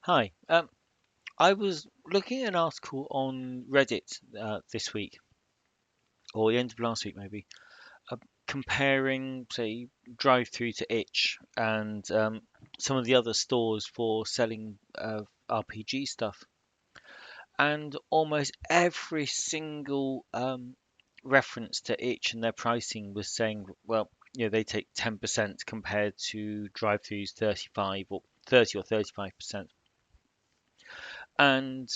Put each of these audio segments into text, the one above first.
Hi. I was looking at an article on Reddit this week, or the end of last week maybe, uh, comparing, say, drive-through to Itch and some of the other stores for selling RPG stuff. And almost every single reference to Itch and their pricing was saying, well, they take 10% compared to drive-throughs 35 or 30 or 35%. And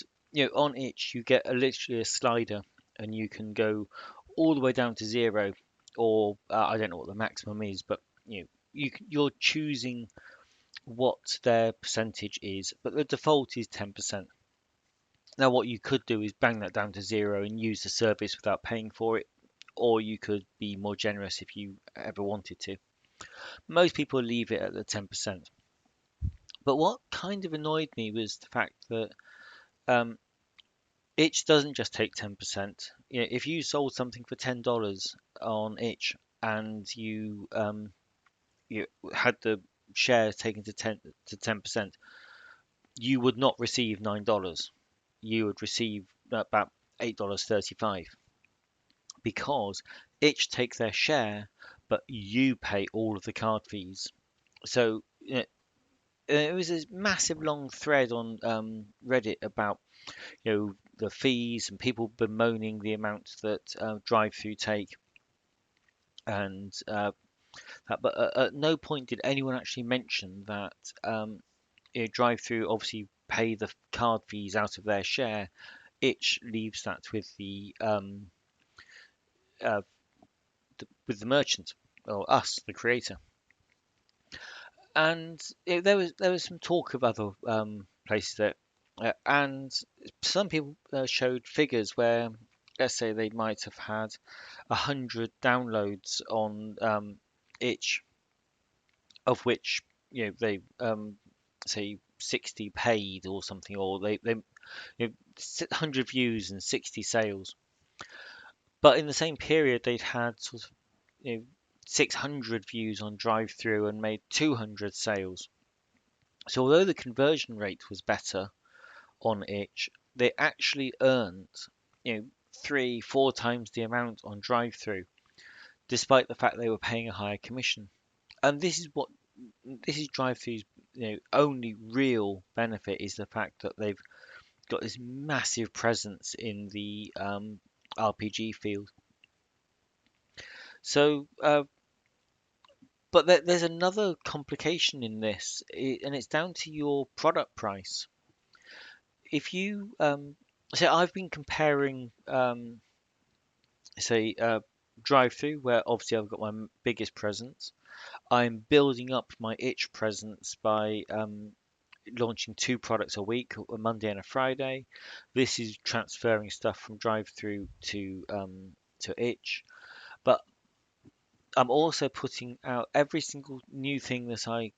on Itch you get literally a slider, and you can go all the way down to zero, or I don't know what the maximum is, but you're choosing what their percentage is, but the default is 10%. Now what you could do is bang that down to zero and use the service without paying for it, or you could be more generous if you ever wanted to. Most people leave it at the 10%. But what kind of annoyed me was the fact that um, Itch doesn't just take 10%. If you sold something for $10 on Itch, and you had the shares taken to 10%, you would not receive $9. You would receive about $8.35, because Itch take their share, but you pay all of the card fees. So it was a massive long thread on Reddit about the fees, and people bemoaning the amount that drive-through take, and but at no point did anyone actually mention that drive-through obviously pay the card fees out of their share. Itch leaves that uh, with the merchant, or us, the creator. And there was some talk of other places that, and some people showed figures where, let's say, they might have had 100 downloads on Itch, of which they say 60 paid or something, or they 100 views and 60 sales. But in the same period, they'd had sort of 600 views on drive-through and made 200 sales. So although the conversion rate was better on Itch, they actually earned, you know, 3, 4 times the amount on drive-through, despite the fact they were paying a higher commission. And this is drive-through's only real benefit, is the fact that they've got this massive presence in the RPG field. So, but there's another complication in this, and it's down to your product price. If you so I've been comparing, say, drive-through, where obviously I've got my biggest presence. I'm building up my Itch presence by launching 2 products a week, a Monday and a Friday. This is transferring stuff from drive-through to Itch, but I'm also putting out every single new thing that I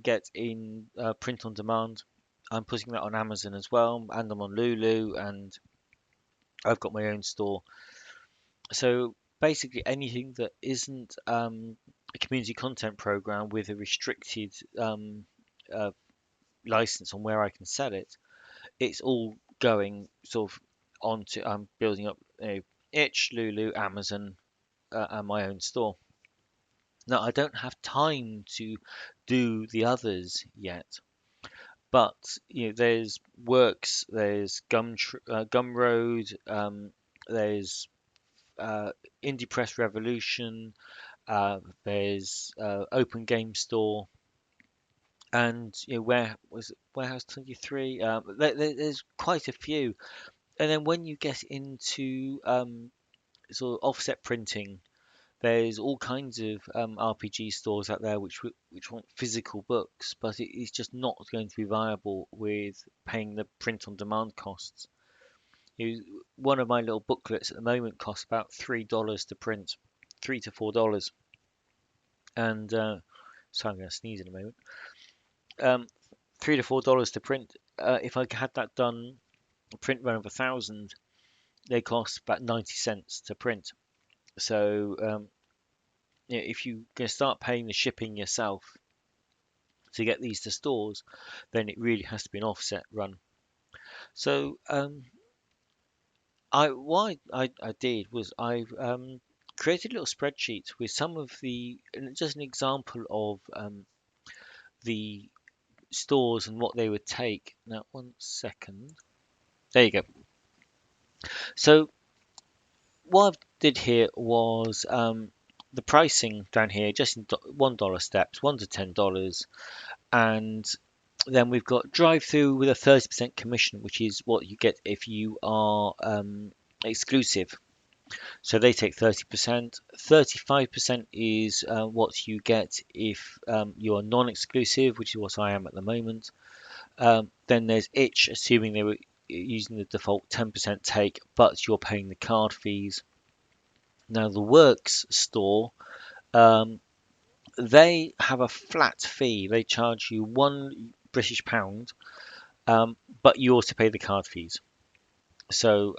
get in print on demand. I'm putting that on Amazon as well, and I'm on Lulu, and I've got my own store. So basically, anything that isn't a community content program with a restricted uh, license on where I can sell it, it's all going sort of onto building up Itch, Lulu, Amazon, and my own store. Now, I don't have time to do the others yet, but there's Works, there's Gumroad, there's uh, Indie Press Revolution, there's Open Game Store, and where was it? Warehouse 23. There's quite a few, and then when you get into sort of offset printing, there's all kinds of RPG stores out there which want physical books, but it is just not going to be viable with paying the print on demand costs. One of my little booklets at the moment costs about $3 to print, $3 to $4, and so I'm going to sneeze in a moment. Um, $3 to $4 to print. If I had that done, a print run of 1,000, they cost about 90 cents to print. So if you're going to start paying the shipping yourself, to get these to stores, then it really has to be an offset run. So what I did was I created a little spreadsheet with some of the, and just an example of the stores and what they would take. Now, one second. There you go. So what I did here was the pricing down here, just in $1 steps, $1 to $10, and then we've got drive through with a 30% commission, which is what you get if you are exclusive. So they take 30%. 35% is what you get if you are non-exclusive, which is what I am at the moment. Then there's Itch, assuming they were using the default 10% take, but you're paying the card fees. Now the Works store, they have a flat fee. They charge you £1 British, but you also pay the card fees. So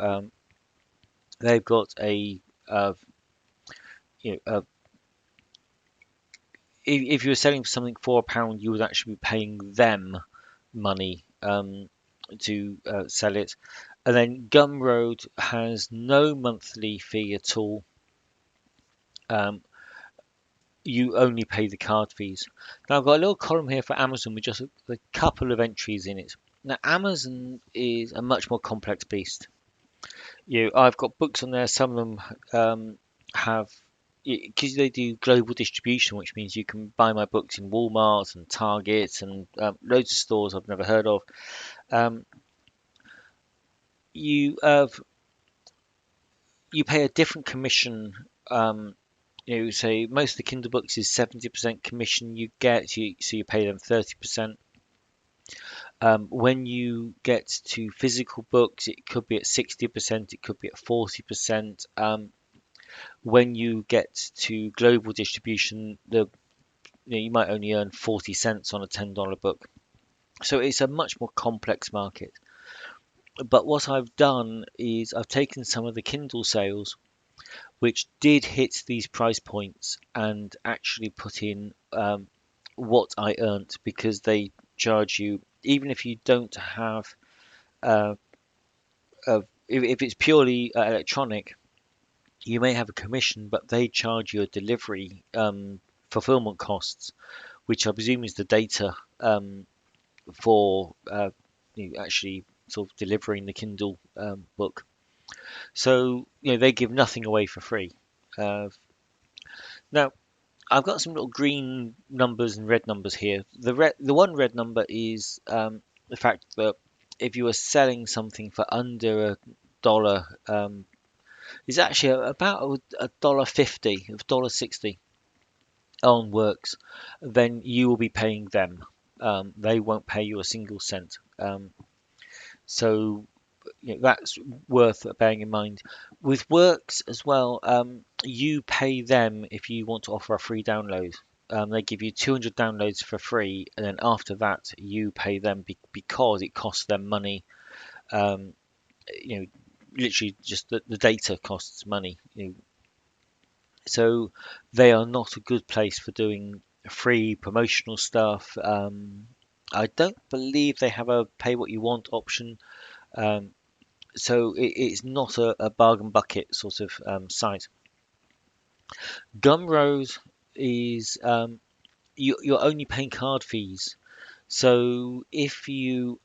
they've got a you know, if you were selling something for £1, you would actually be paying them money to sell it. And then Gumroad has no monthly fee at all. You only pay the card fees. Now I've got a little column here for Amazon with just a couple of entries in it. Now Amazon is a much more complex beast. I've got books on there. Some of them have, because they do global distribution, which means you can buy my books in Walmart and Target and loads of stores I've never heard of. You you pay a different commission. Say most of the Kindle books is 70% commission you get, so you pay them 30%. When you get to physical books, it could be at 60%, it could be at 40%. When you get to global distribution, you might only earn 40 cents on a $10 book. So it's a much more complex market. But what I've done is I've taken some of the Kindle sales, which did hit these price points, and actually put in what I earned, because they charge you, even if you don't have, uh, if it's purely electronic, you may have a commission, but they charge you a delivery fulfillment costs, which I presume is the data for actually sort of delivering the Kindle book. So they give nothing away for free. Now I've got some little green numbers and red numbers here. The one red number is the fact that if you are selling something for under $1, is actually about $1.50, $1.60 on Works, then you will be paying them. They won't pay you a single cent. So that's worth bearing in mind. With Works as well, you pay them if you want to offer a free download. They give you 200 downloads for free, and then after that you pay them because it costs them money. Literally just the data costs money. So they are not a good place for doing free promotional stuff. I don't believe they have a pay what you want option. So it's not a bargain bucket sort of site. Gumroad is you're only paying card fees. So if they've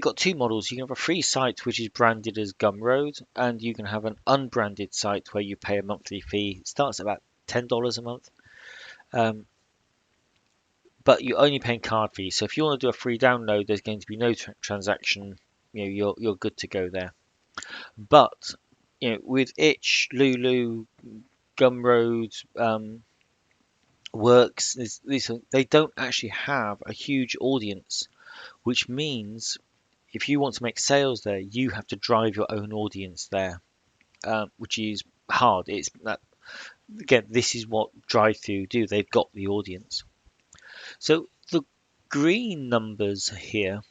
got two models. You can have a free site which is branded as Gumroad, and you can have an unbranded site where you pay a monthly fee. It starts at about $10 a month, but you're only paying card fees. So if you want to do a free download, there's going to be no transaction. You're good to go there. But with Itch, Lulu, Gumroad, Works, they don't actually have a huge audience, which means if you want to make sales there, you have to drive your own audience there, which is hard. It's that again, this is what DriveThru do. They've got the audience. So the green numbers here,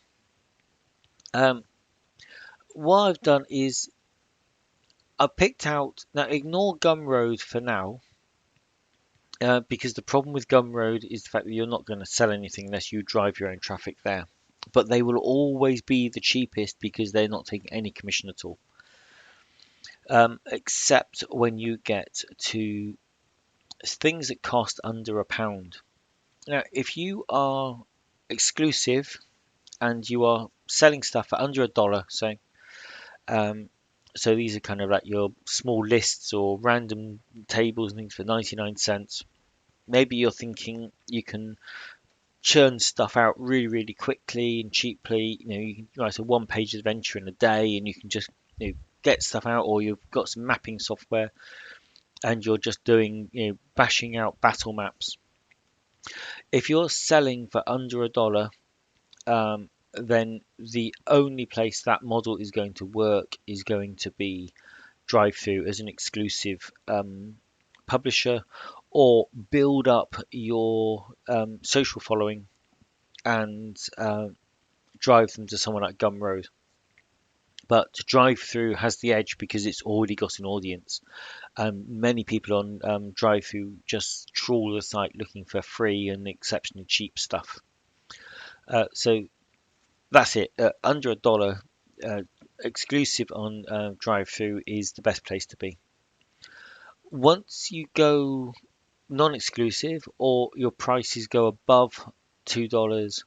what I've done is I picked out, now ignore Gumroad for now. because the problem with Gumroad is the fact that you're not going to sell anything unless you drive your own traffic there. But they will always be the cheapest because they're not taking any commission at all, except when you get to things that cost under £1. Now, if you are exclusive and you are selling stuff for under $1, um, so these are kind of like your small lists or random tables and things for 99 cents. Maybe you're thinking you can churn stuff out really, really quickly and cheaply. You can write a one-page adventure in a day, and you can just get stuff out, or you've got some mapping software, and you're just doing bashing out battle maps. If you're selling for under $1, then the only place that model is going to work is going to be DriveThru as an exclusive publisher, or build up your social following and drive them to someone like Gumroad. But DriveThru has the edge because it's already got an audience. Many people on DriveThru just trawl the site looking for free and exceptionally cheap stuff. So that's it. Under $1, exclusive on DriveThru is the best place to be. Once you go non-exclusive or your prices go above $2,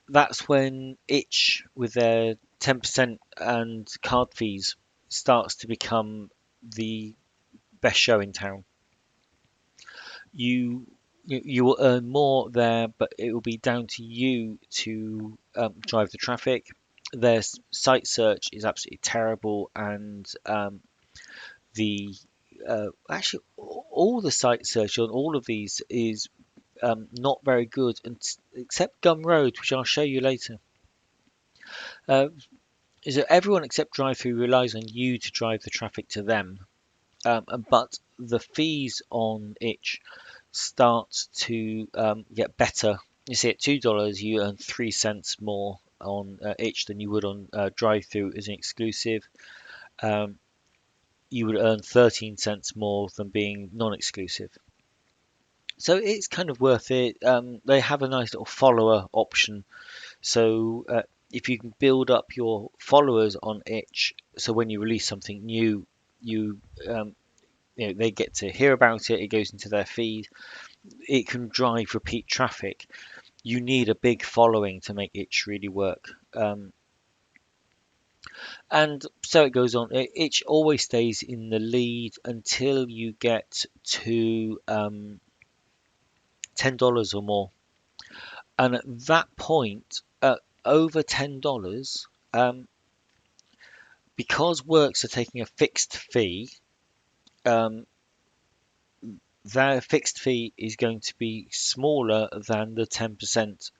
that's when Itch, with their 10% and card fees, starts to become the best show in town. You will earn more there, but it will be down to you to drive the traffic. Their site search is absolutely terrible, and the actually all the site search on all of these is not very good, except Gumroad, which I'll show you later. Is that everyone except DriveThru relies on you to drive the traffic to them, but the fees on Itch start to get better. You see, at $2, you earn 3 cents more on Itch than you would on DriveThru as an exclusive. You would earn 13 cents more than being non-exclusive. So it's kind of worth it. They have a nice little follower option. So if you can build up your followers on Itch, so when you release something new, you they get to hear about it. It goes into their feed. It can drive repeat traffic. You need a big following to make Itch really work. And so it goes on. Itch always stays in the lead until you get to $10 or more. And at that point, over $10, because works are taking a fixed fee, their fixed fee is going to be smaller than the 10%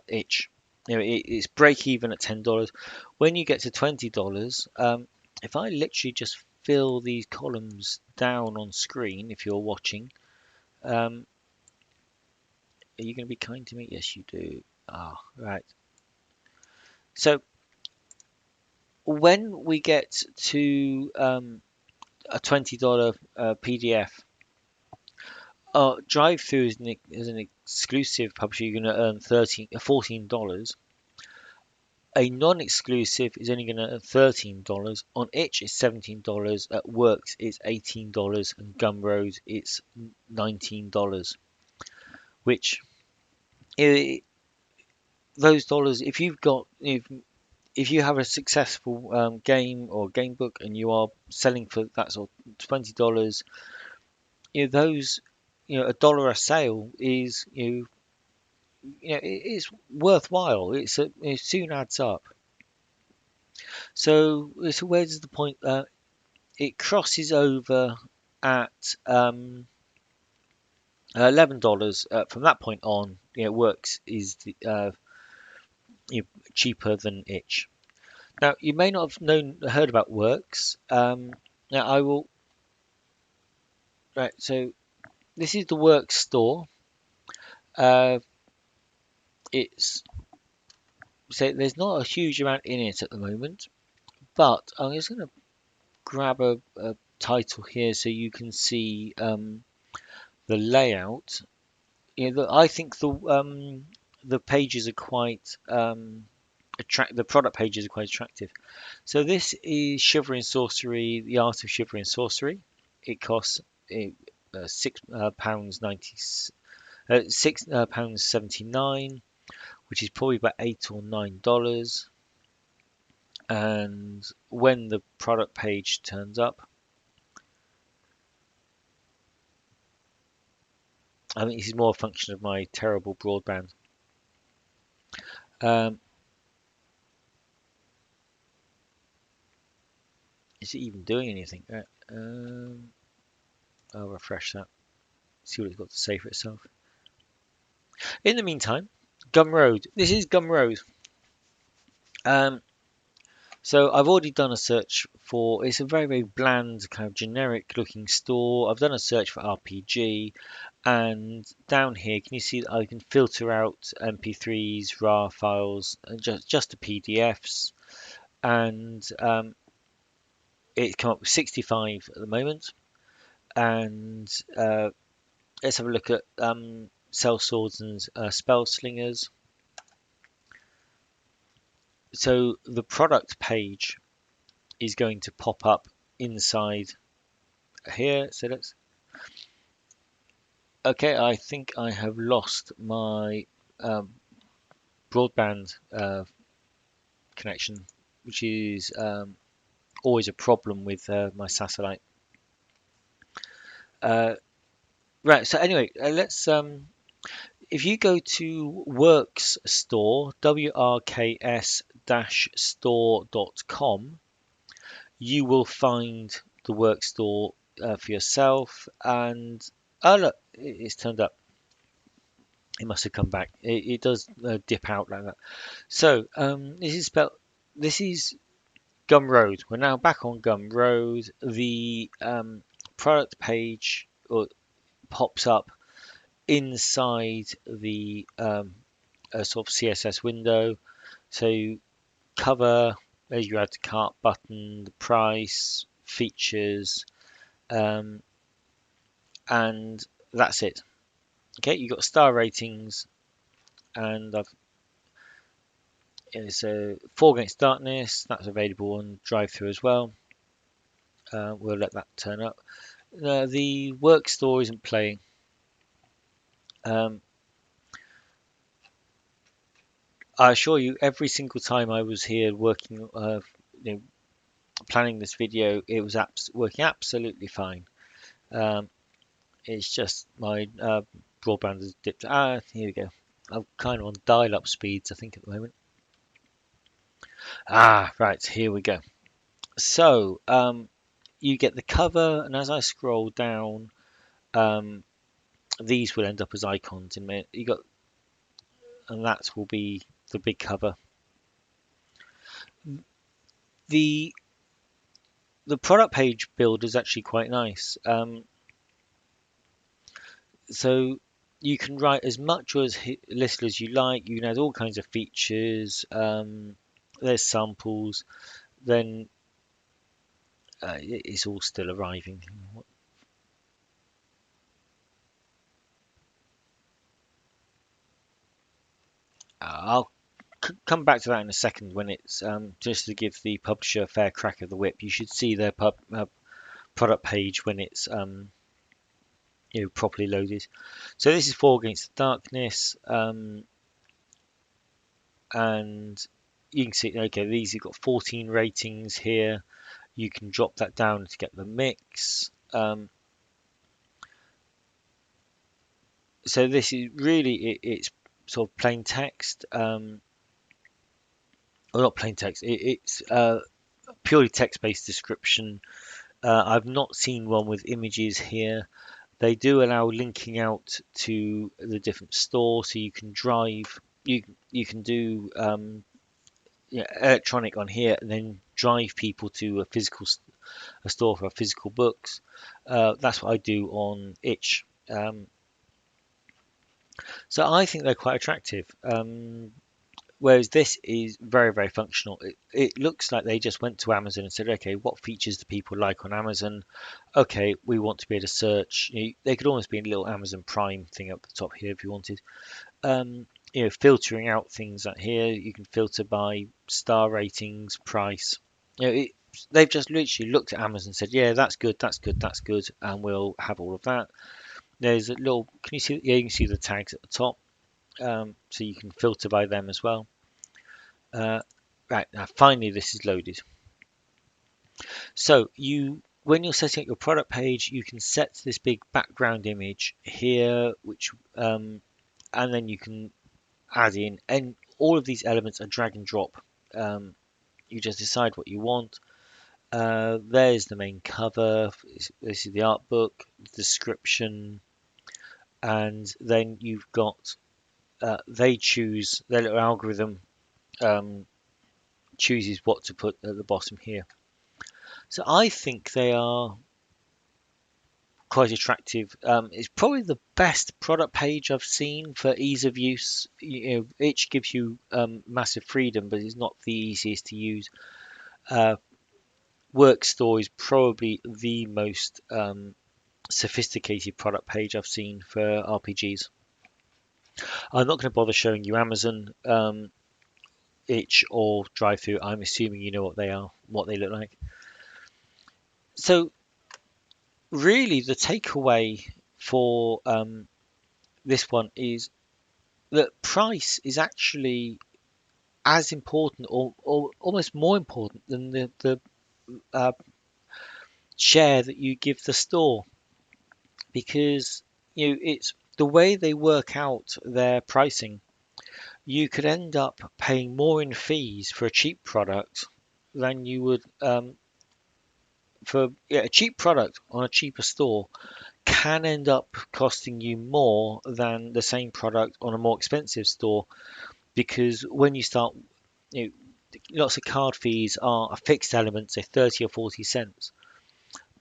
Itch. It's break even at $10. When you get to $20, if I literally just fill these columns down on screen, if you're watching, are you going to be kind to me? Yes, you do. Right. So when we get to a $20 PDF, DriveThru is an exclusive publisher. You're going to earn $14. A non-exclusive is only going to earn $13. On Itch, it's $17. At Works, it's $18, and Gumroad, it's $19. Which those dollars, if you have a successful game or game book and you are selling for that sort of $20, those a dollar a sale is it's worthwhile. It soon adds up. So where does the point? It crosses over at $11. From that point on, Works is cheaper than Itch. Now you may not have heard about Works. Now I will. Right, so this is the Works store. It's so there's not a huge amount in it at the moment, but I'm just going to grab a title here so you can see the layout. I think the pages are quite the product pages are quite attractive. So this is Chivalry and Sorcery, the Art of Chivalry and Sorcery. It costs £6 90, £6 £79, which is probably about $8 or $9. And when the product page turns up, I think this is more a function of my terrible broadband. Um, is it even doing anything? I'll refresh that. See what it's got to say for itself. In the meantime, Gum Road. This is Gum Road. Um, so I've already done a search for. It's a very very bland kind of generic looking store. I've done a search for RPG, and down here, can you see that I can filter out MP3s, RAR files, and just the PDFs, and it's come up with 65 at the moment. And let's have a look at Cell Swords and Spell Slingers. So the product page is going to pop up inside here. So let's. Okay, I think I have lost my broadband connection, which is always a problem with my satellite. Right. So anyway, let's. If you go to Works Store, WRKS-store.com, you will find the Work Store for yourself. And oh look, it's turned up. It must have come back. It does dip out like that. So this is spelled. This is Gum Road. We're now back on Gum Road. The product page pops up inside the sort of CSS window. So cover, there's your add to cart button, the price, features, and that's it. Okay, you've got star ratings, and so Four Against Darkness, that's available on DriveThru as well. We'll let that turn up. The work store isn't playing. I assure you, every single time I was here working, planning this video, it was working absolutely fine. It's just my broadband has dipped. Here we go. I'm kind of on dial-up speeds, I think, at the moment. Right, here we go. So you get the cover, and as I scroll down, these will end up as icons in a minute. And that will be the big cover. The product page build is actually quite nice. So you can write as much or as little as you like. You can add all kinds of features. There's samples. Then it's all still arriving. I'll come back to that in a second when it's just to give the publisher a fair crack of the whip. You should see their product page when it's properly loaded. So this is Four Against the Darkness, and you can see, okay, these have got 14 ratings here. You can drop that down to get the mix. So this is really, it's sort of plain text, or not plain text, it's purely text-based description. I've not seen one with images here. They do allow linking out to the different stores, so you can you can do electronic on here and then drive people to a store for physical books. That's what I do on Itch. So I think they're quite attractive. Whereas this is very, very functional. It looks like they just went to Amazon and said, okay, what features do people like on Amazon? Okay, we want to be able to search. They could almost be a little Amazon Prime thing up the top here if you wanted. Filtering out things like here. You can filter by star ratings, price. They've just literally looked at Amazon and said, yeah, that's good, that's good, that's good, and we'll have all of that. There's a little, can you see? Yeah, you can see the tags at the top, so you can filter by them as well. Right, now finally this is loaded. So when you're setting up your product page, you can set this big background image here, which and then you can add in, and all of these elements are drag and drop. You just decide what you want. There's the main cover. This is the art book, description, and then you've got they choose their little algorithm chooses what to put at the bottom here. So I think they are quite attractive. It's probably the best product page I've seen for ease of use. Itch gives you massive freedom, but it's not the easiest to use. Uh, Work Store is probably the most sophisticated product page I've seen for RPGs. I'm not going to bother showing you Amazon, Itch, or DriveThru. I'm assuming you know what they are, what they look like. So really, the takeaway for this one is that price is actually as important or almost more important than the uh, share that you give the store, because it's the way they work out their pricing. You could end up paying more in fees for a cheap product than you would for a cheap product on a cheaper store can end up costing you more than the same product on a more expensive store, because when you start, you know, lots of card fees are a fixed element, say 30 or 40 cents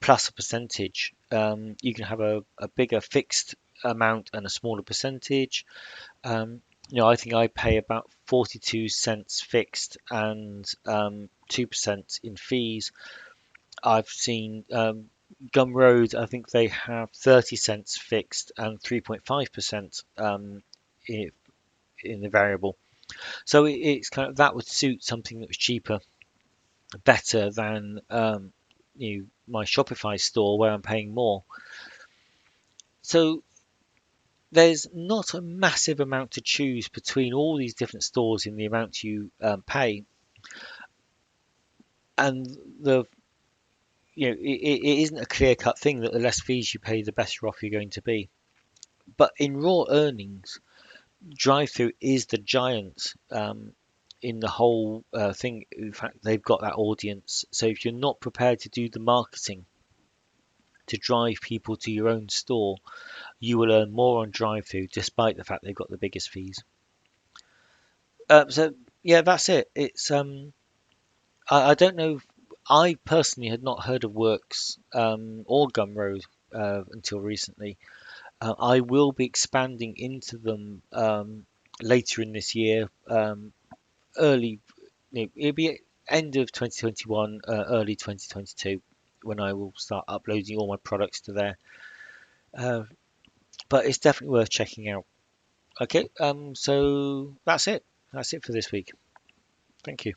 plus a percentage. You can have a bigger fixed amount and a smaller percentage. I think I pay about 42 cents fixed and 2% in fees. I've seen Gumroad, I think they have 30 cents fixed and 3.5% in, in the variable. So it's kind of that would suit something that was cheaper, better than my Shopify store where I'm paying more. So there's not a massive amount to choose between all these different stores in the amount you pay, and it isn't a clear cut thing that the less fees you pay, the better off you're going to be. But in raw earnings, DriveThru is the giant in the whole thing. In fact, they've got that audience. So if you're not prepared to do the marketing to drive people to your own store, you will earn more on DriveThru, despite the fact they've got the biggest fees. So yeah, that's it. It's I don't know. I personally had not heard of Works or Gumroad until recently. I will be expanding into them later in this year, early. It'll be end of 2021, early 2022, when I will start uploading all my products to there. Uh, but it's definitely worth checking out. Okay, so that's it. That's it for this week. Thank you.